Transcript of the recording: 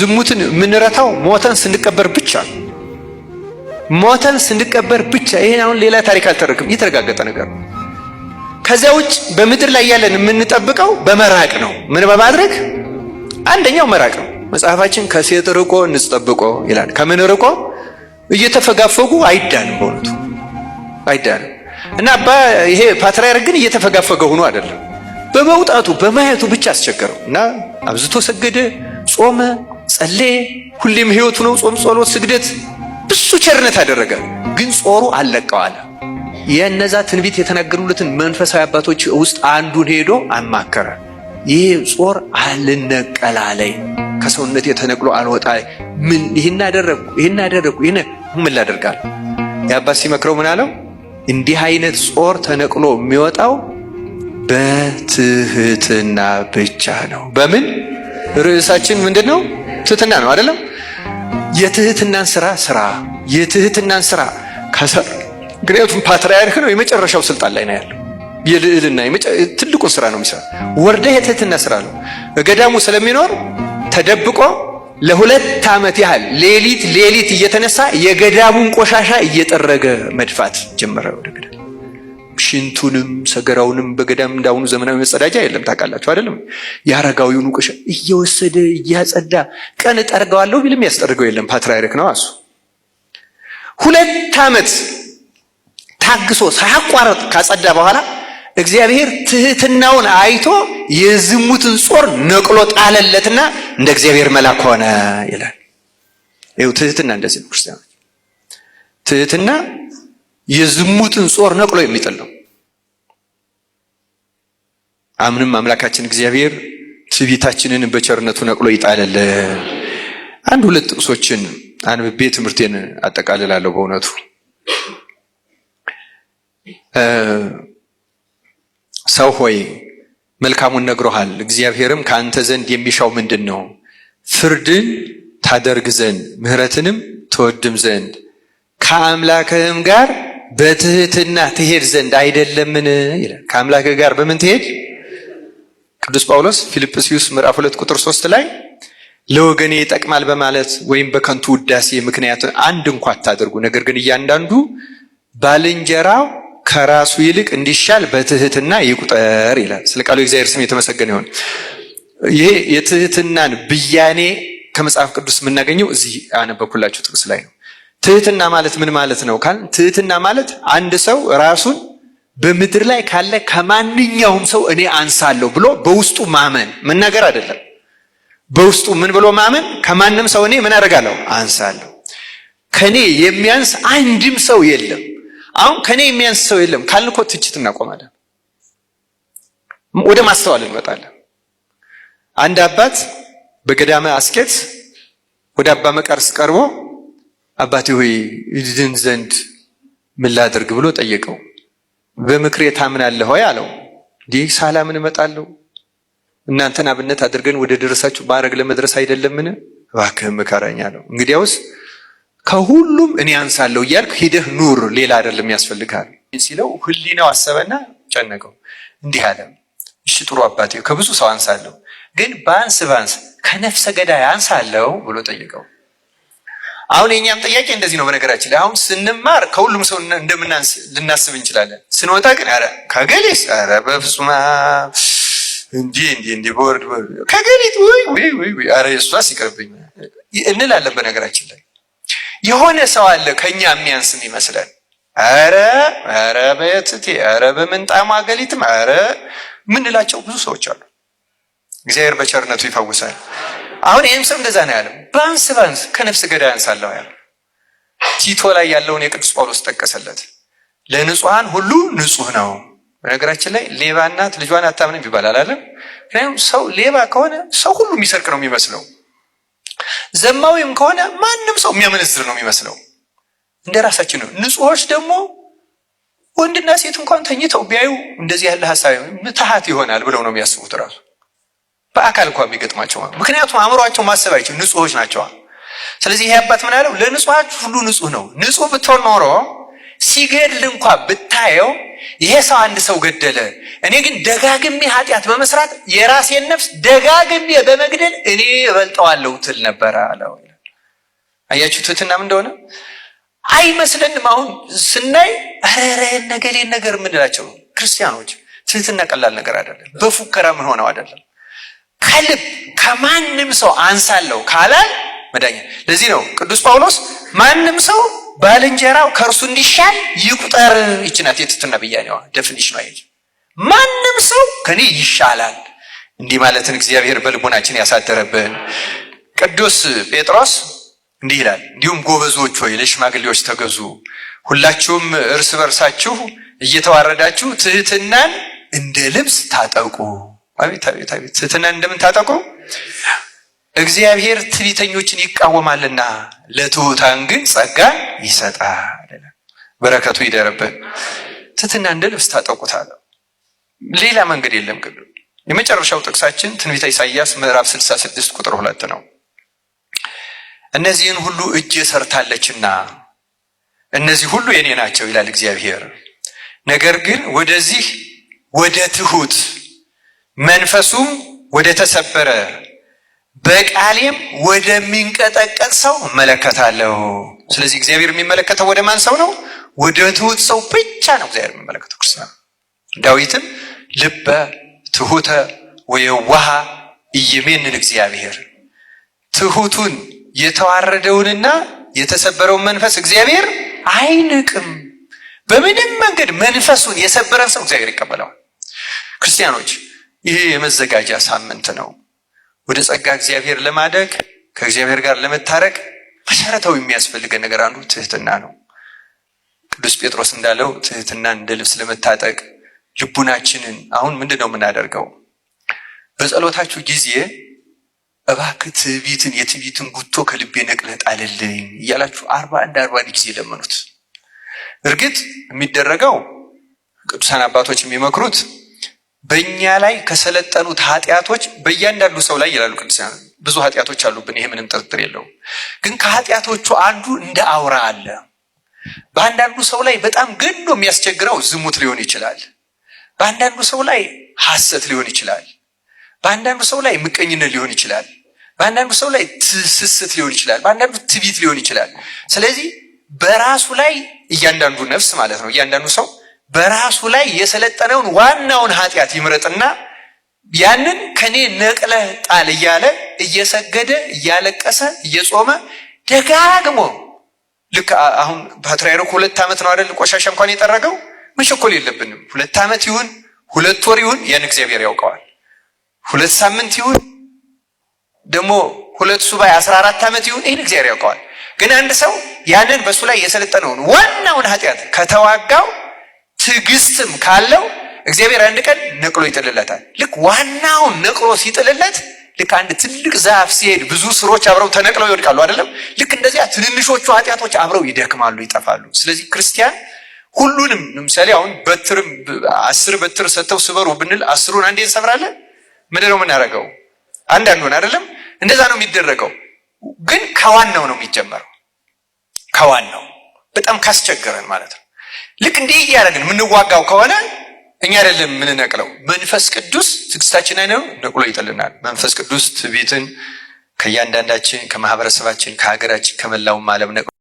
ዝሙትን የምንረታው ሞተን ስንቀበር ብቻ ነው። ሞተን ስንቀበር ብቻ። ይሄን አሁን ሌላ ታሪክ አልተረክም፣ የተረጋገጠ ነገር ነው። ከዚያ ውጭ በምድር ላይ ያለን የምንጠብቀው በመራቅ ነው። ምን በማድረግ? አንደኛው መራቅ ነው። መጽሐፋችን ከሴት ርቆ ንጽሕ ጠብቆ ይላል። ከምን ርቆ? እየተፈጋፈጉ አይዳንም፣ በእውነቱ አይዳንም። እና ይሄ ፓትርያርክ ግን እየተፈጋፈገ ሆኖ አይደለም፣ በመውጣቱ በማየቱ ብቻ አስቸገረው እና አብዝቶ ሰገደ፣ ጾመ፣ ጸለየ። ሁሌም ህይወቱ ነው ጾም፣ ጸሎት፣ ስግደት። ብዙ ቸርነት አደረገ። ግን ጾሩ አለቀዋል። የነዛ ትንቢት የተናገሩለትን መንፈሳዊ አባቶች ውስጥ አንዱን ሄዶ አማከረ። ይሄ ጾር አልነቀላለይ፣ ከሰውነት የተነቅሎ አልወጣ። ምን ይሄን አደረኩ ምን ላደርጋል? የአባት ሲመክረው ምን አለው? እንዲህ አይነት ጾር ተነቅሎ የሚወጣው በትህትና ብቻ ነው። በምን? ርዕሳችን ምንድነው? ትህትና ነው አይደለም? የትህትናን ስራ ምክንያቱም ፓትርያርክ ነው፣ የመጨረሻው ስልጣን ላይ ነው ያለው። የልዕልና ትልቁን ስራ ነው የሚሰራ። ወርደህ የትህትና ስራ ነው። ገዳሙ ስለሚኖር ተደብቆ ለ2 ዓመት ያህል ሌሊት እየተነሳ የገዳሙን ቆሻሻ እየጠረገ መድፋት ጀመረ። ወደ ገዳም ሽንቱንም ሰገራውንም በገዳም እንዳሁኑ ዘመናዊ መጸዳጃ የለም ታውቃላችሁ አይደለም? የአረጋዊውን ቆሻሻ እየወሰደ እያጸዳ ቀን ጠርገዋለሁ ቢልም ያስጠርገው የለም። ፓትርያርክ ነው እሱ። 2 ዓመት ታግሶ ሳያቋርጥ ካጸዳ በኋላ እግዚአብሔር ትህትናውን አይቶ የዝሙትን ጾር ነቅሎ ጣለለትና እንደ እግዚአብሔር መልአክ ሆነ ይላል። ይኸው ትህትና እንደዚህ ነው ክርስቲያኖች። ትህትና የዝሙትን ጾር ነቅሎ የሚጥል ነው። አምንም አምላካችን እግዚአብሔር ትዕቢታችንን በቸርነቱ ነቅሎ ይጣለልን። 1-2 ጥቅሶችን አንብቤ ትምህርቴን አጠቃልላለሁ። በእውነቱ ሰው ሆይ መልካሙን ነግሮሃል፣ እግዚአብሔርም ከአንተ ዘንድ የሚሻው ምንድን ነው? ፍርድን ታደርግ ዘንድ ምሕረትንም ትወድም ዘንድ ከአምላክህም ጋር በትህትና ትሄድ ዘንድ አይደለምን ይላል። ከአምላክህ ጋር በምን ትሄድ? ቅዱስ ጳውሎስ ፊልጵስዩስ ምዕራፍ 2 ቁጥር 3 ላይ ለወገኔ ይጠቅማል በማለት ወይም በከንቱ ውዳሴ ምክንያት አንድ እንኳ አታደርጉ፣ ነገር ግን እያንዳንዱ ባልንጀራው ከራሱ ይልቅ እንዲሻል በትህትና ይቁጠር ይላል። ስለ ቃሉ የእግዚአብሔር ስም የተመሰገነ ይሁን። ይሄ የትህትናን ብያኔ ከመጽሐፍ ቅዱስ የምናገኘው እዚህ አነበብኩላችሁ ጥቅስ ላይ ነው። ትህትና ማለት ምን ማለት ነው ካል፣ ትህትና ማለት አንድ ሰው ራሱን በምድር ላይ ካለ ከማንኛውም ሰው እኔ አንሳለሁ ብሎ በውስጡ ማመን መናገር አይደለም። በውስጡ ምን ብሎ ማመን? ከማንም ሰው እኔ ምን አደርጋለሁ? አንሳለሁ። ከኔ የሚያንስ አንድም ሰው የለም። አሁን ከኔ የሚያንስ ሰው የለም ካልን እኮ ትችት እናቆማለን፣ ወደ ማስተዋል እንመጣለን። አንድ አባት በገዳመ አስኬት ወደ አባ መቃርስ ቀርቦ አባቴ ሆይ ይድን ዘንድ ምን ላድርግ ብሎ ጠየቀው። በምክሬ ታምናለህ ሆይ አለው። እንዲህ ሳላምን እመጣለሁ? እናንተን አብነት አድርገን ወደ ደረሳችሁ ማዕረግ ለመድረስ አይደለምን? እባክህ ምከረኝ አለው። እንግዲያውስ ከሁሉም እኔ አንሳለሁ እያልክ ሂደህ ኑር፣ ሌላ አይደለም ያስፈልጋል ሲለው ህሊናው አሰበና ጨነቀው። እንዲህ አለ፣ እሺ ጥሩ አባቴ ከብዙ ሰው አንሳለሁ፣ ግን ባንስ ከነፍሰ ገዳይ አንሳለሁ ብሎ ጠየቀው። አሁን የኛም ጥያቄ እንደዚህ ነው። በነገራችን ላይ አሁን ስንማር ከሁሉም ሰው እንደምናንስ ልናስብ እንችላለን። ስንወጣ ግን አረ ከገሌስ አረ በፍጹም እንዲህ ቦርድ ከገሌት ወይ አረ እሷስ ይቅርብኝ እንላለን። በነገራችን ላይ የሆነ ሰው አለ ከኛ የሚያንስም ይመስላል። አረ በየትቴ አረ በምንጣማ ገሊትም አረ ምንላቸው ብዙ ሰዎች አሉ። እግዚአብሔር በቸርነቱ ይፈውሳል። አሁን ይህም ሰው እንደዛ ነው ያለው። ባንስ ከነፍስ ገዳይ አንሳለሁ ያለው። ቲቶ ላይ ያለውን የቅዱስ ጳውሎስ ጠቀሰለት። ለንጹሐን ሁሉ ንጹህ ነው። በነገራችን ላይ ሌባ እናት ልጇን አታምንም ይባላል አይደል? ምክንያቱም ሰው ሌባ ከሆነ ሰው ሁሉ የሚሰርቅ ነው የሚመስለው። ዘማዊም ከሆነ ማንም ሰው የሚያመነዝር ነው የሚመስለው። እንደ ራሳችን ነው። ንጹሖች ደግሞ ወንድና ሴት እንኳን ተኝተው ቢያዩ እንደዚህ ያለ ሐሳብ ምትሃት ይሆናል ብለው ነው የሚያስቡት። ራሱ በአካል እንኳን የሚገጥማቸው፣ ምክንያቱም አእምሯቸው ማሰብ አይችልም፣ ንጹሖች ናቸው። ስለዚህ ይሄ አባት ምን አለው? ለንጹሖች ሁሉ ንጹህ ነው። ንጹህ ብትሆን ኖሮ ሲገድል እንኳን ብታየው ይሄ ሰው አንድ ሰው ገደለ፣ እኔ ግን ደጋግሜ ኃጢአት በመስራት የራሴን ነፍስ ደጋግሜ በመግደል እኔ እበልጠዋለሁ ትል ነበረ አለው። አያችሁ ትሕትናም እንደሆነ አይመስለንም። አሁን ስናይ አረረን ነገር ምንላቸው ክርስቲያኖች ትሕትና ቀላል ነገር አይደለም። በፉከራ ምን ሆነው አይደለም። ከልብ ከማንም ሰው አንሳለሁ ካላል መዳኛ። ለዚህ ነው ቅዱስ ጳውሎስ ማንም ሰው ባልንጀራው ከእርሱ እንዲሻል ይቁጠር። ይችናት የትሕትና ብያኔዋ ዴፊኒሽን ነው። ማንም ሰው ከኔ ይሻላል እንዲህ ማለትን እግዚአብሔር በልቦናችን ያሳደረብን። ቅዱስ ጴጥሮስ እንዲህ ይላል፣ እንዲሁም ጎበዞች ሆይ ለሽማግሌዎች ተገዙ፣ ሁላችሁም እርስ በርሳችሁ እየተዋረዳችሁ ትሕትናን እንደ ልብስ ታጠቁ። አቤት አቤት አቤት! ትሕትናን እንደምን ታጠቁ? እግዚአብሔር ትዕቢተኞችን ይቃወማልና ለትሑታን ግን ጸጋን ይሰጣል። በረከቱ ይደርብን። ትሕትናን እንደ ልብስ ታጠቁታል። ሌላ መንገድ የለም። የመጨረሻው ጥቅሳችን ትንቢተ ኢሳይያስ ምዕራፍ 66 ቁጥር 2 ነው። እነዚህን ሁሉ እጄ ሰርታለችና እነዚህ ሁሉ የኔ ናቸው ይላል እግዚአብሔር። ነገር ግን ወደዚህ ወደ ትሑት መንፈሱም ወደ ተሰበረ በቃሌም ወደሚንቀጠቀጥ ሰው እመለከታለሁ። ስለዚህ እግዚአብሔር የሚመለከተው ወደ ማን ሰው ነው? ወደ ትሑት ሰው ብቻ ነው እግዚአብሔር የሚመለከተው። ክርስቲያን ዳዊትም ልበ ትሑተ ወየዋሃ ኢይሜንን እግዚአብሔር፣ ትሑቱን የተዋረደውንና የተሰበረውን መንፈስ እግዚአብሔር አይንቅም። በምንም መንገድ መንፈሱን የሰበረን ሰው እግዚአብሔር ይቀበለዋል። ክርስቲያኖች ይሄ የመዘጋጃ ሳምንት ነው። ወደ ጸጋ እግዚአብሔር ለማደግ ከእግዚአብሔር ጋር ለመታረቅ መሰረታዊ የሚያስፈልገን ነገር አንዱ ትሕትና ነው። ቅዱስ ጴጥሮስ እንዳለው ትሕትናን እንደ ልብስ ለመታጠቅ ልቡናችንን አሁን ምንድነው የምናደርገው? በጸሎታችሁ ጊዜ እባክህ የትዕቢትን ጉቶ ከልቤ ነቅለህ ጣልልኝ እያላችሁ 41 ጊዜ ለመኑት። እርግጥ የሚደረገው ቅዱሳን አባቶች የሚመክሩት በእኛ ላይ ከሰለጠኑት ኃጢአቶች በእያንዳንዱ ሰው ላይ ይላሉ ቅዱሳን፣ ብዙ ኃጢአቶች አሉብን፣ ይሄ ምንም ጥርጥር የለውም። ግን ከኃጢአቶቹ አንዱ እንደ አውራ አለ። በአንዳንዱ ሰው ላይ በጣም ገኖ የሚያስቸግረው ዝሙት ሊሆን ይችላል። በአንዳንዱ ሰው ላይ ሐሰት ሊሆን ይችላል። በአንዳንዱ ሰው ላይ ምቀኝነት ሊሆን ይችላል። በአንዳንዱ ሰው ላይ ስስት ሊሆን ይችላል። በአንዳንዱ ትዕቢት ሊሆን ይችላል። ስለዚህ በራሱ ላይ እያንዳንዱ ነፍስ ማለት ነው፣ እያንዳንዱ ሰው በራሱ ላይ የሰለጠነውን ዋናውን ኃጢአት ይምረጥና ያንን ከኔ ነቅለህ ጣል እያለ እየሰገደ እያለቀሰ እየጾመ ደጋግሞ ልክ አሁን ፓትርያርኩ 2 ዓመት ነው አይደል ቆሻሻ እንኳን የጠረገው። መቸኮል የለብንም። 2 ዓመት ይሁን 2 ወር ይሁን ያን እግዚአብሔር ያውቀዋል። 2 ሳምንት ይሁን ደግሞ 2 ሱባኤ 14 ዓመት ይሁን ይህን እግዚአብሔር ያውቀዋል። ግን አንድ ሰው ያንን በሱ ላይ የሰለጠነውን ዋናውን ኃጢአት ከተዋጋው ትዕግስትም ካለው እግዚአብሔር አንድ ቀን ነቅሎ ይጥልለታል። ልክ ዋናውን ነቅሎ ሲጥልለት ልክ አንድ ትልቅ ዛፍ ሲሄድ ብዙ ስሮች አብረው ተነቅለው ይወድቃሉ አይደለም? ልክ እንደዚያ ትንንሾቹ ኃጢአቶች አብረው ይደክማሉ፣ ይጠፋሉ። ስለዚህ ክርስቲያን ሁሉንም ለምሳሌ አሁን በትርም 10 በትር ሰጥተው ስበሩ ብንል 10ን አንዴ እንሰብራለን። ምንድነው የምናደርገው? አንዳንዱን አይደለም? እንደዛ ነው የሚደረገው። ግን ከዋናው ነው የሚጀመረው። ከዋናው በጣም ካስቸገረን ማለት ነው። ልክ እንዲህ እያደረግን የምንዋጋው ከሆነ እኛ አይደለም የምንነቅለው፣ መንፈስ ቅዱስ ትዕግስታችን አይነው ነቅሎ ይጥልናል። መንፈስ ቅዱስ ትዕቢትን ከእያንዳንዳችን ከማህበረሰባችን ከሀገራችን ከመላውም ዓለም